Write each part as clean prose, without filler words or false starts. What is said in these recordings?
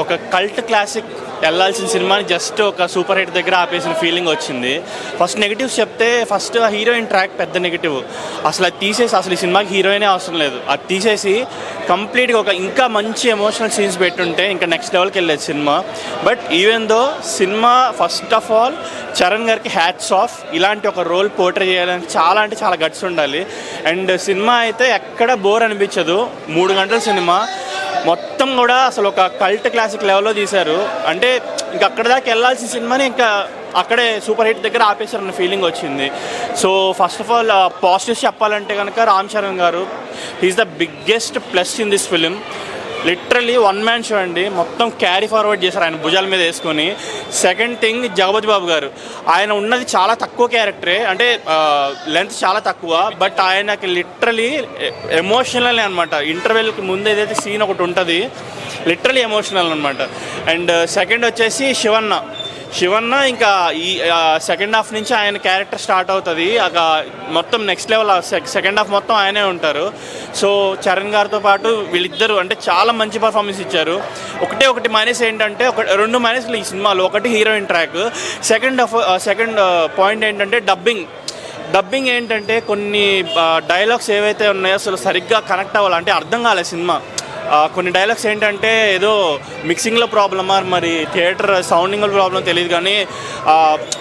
ఒక cult classic వెళ్ళాల్సిన సినిమాని జస్ట్ ఒక సూపర్ హిట్ దగ్గర ఆపేసిన ఫీలింగ్ వచ్చింది. ఫస్ట్ నెగిటివ్స్ చెప్తే ఫస్ట్ ఆ హీరోయిన్ ట్రాక్ పెద్ద నెగిటివ్. అసలు అది తీసేసి అసలు ఈ సినిమాకి హీరోయినే అవసరం లేదు, అది తీసేసి కంప్లీట్గా ఒక ఇంకా మంచి ఎమోషనల్ సీన్స్ పెట్టుంటే ఇంకా నెక్స్ట్ లెవెల్కి వెళ్ళేది cinema. But even though cinema first of all Charan గారికి హ్యాట్స్ ఆఫ్. ఇలాంటి ఒక రోల్ పోర్ట్రే చేయాలని చాలా అంటే చాలా గట్స్ ఉండాలి. అండ్ సినిమా అయితే ఎక్కడ బోర్ అనిపించదు. 3 గంటల సినిమా మొత్తం కూడా అసలు ఒక కల్ట్ క్లాసిక్ లెవెల్లో తీశారు. అంటే ఇంకా అక్కడ దాకా వెళ్ళాల్సిన సినిమాని ఇంకా అక్కడే సూపర్ హిట్ దగ్గర ఆపేశారన్న ఫీలింగ్ వచ్చింది. So first of all positives చెప్పాలంటే కనుక రామ్ చరణ్ గారు is the biggest plus in this film. Literally 1 man show అండి, మొత్తం క్యారీ ఫార్వర్డ్ చేశారు ఆయన భుజాల మీద వేసుకొని. సెకండ్ థింగ్ జగపతి బాబు గారు, ఆయన ఉన్నది చాలా తక్కువ క్యారెక్టరే, అంటే లెంత్ చాలా తక్కువ, బట్ ఆయనకి లిటరలీ ఎమోషనల్ అనమాట. ఇంటర్వెల్కి ముందు ఏదైతే సీన్ ఒకటి ఉంటుంది లిటరలీ ఎమోషనల్ అనమాట. అండ్ సెకండ్ వచ్చేసి శివన్న ఇంకా ఈ సెకండ్ హాఫ్ నుంచి ఆయన క్యారెక్టర్ స్టార్ట్ అవుతుంది. మొత్తం నెక్స్ట్ లెవెల్ సెకండ్ హాఫ్ మొత్తం ఆయనే ఉంటారు. సో చరణ్ గారితో పాటు వీళ్ళిద్దరూ అంటే చాలా మంచి పర్ఫార్మెన్స్ ఇచ్చారు. ఒకటి మైనస్ ఏంటంటే 2 మైనస్లు ఈ సినిమాలో. ఒకటి హీరోయిన్ ట్రాక్, సెకండ్ పాయింట్ ఏంటంటే డబ్బింగ్ ఏంటంటే కొన్ని డైలాగ్స్ ఏవైతే ఉన్నాయో అసలు సరిగ్గా కనెక్ట్ అవ్వాలి, అంటే అర్థం కాలేదు సినిమా. కొన్ని డైలాగ్స్ ఏంటంటే ఏదో మిక్సింగ్లో ప్రాబ్లమా మరి థియేటర్ సౌండింగ్లో ప్రాబ్లం తెలియదు, కానీ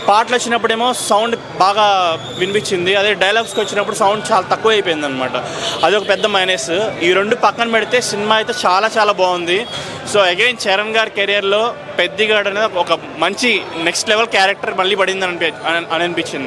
పాటలు వచ్చినప్పుడేమో సౌండ్ బాగా వినిపించింది, అదే డైలాగ్స్కి వచ్చినప్పుడు సౌండ్ చాలా తక్కువ అయిపోయింది అనమాట. అది ఒక పెద్ద మైనస్. ఈ 2 పక్కన పెడితే సినిమా అయితే చాలా చాలా బాగుంది. సో అగైన్ చరణ్ గారి కెరియర్లో పెద్దిగాడు అనేది ఒక మంచి నెక్స్ట్ లెవెల్ క్యారెక్టర్ మళ్ళీ పడిందని అనిపించింది.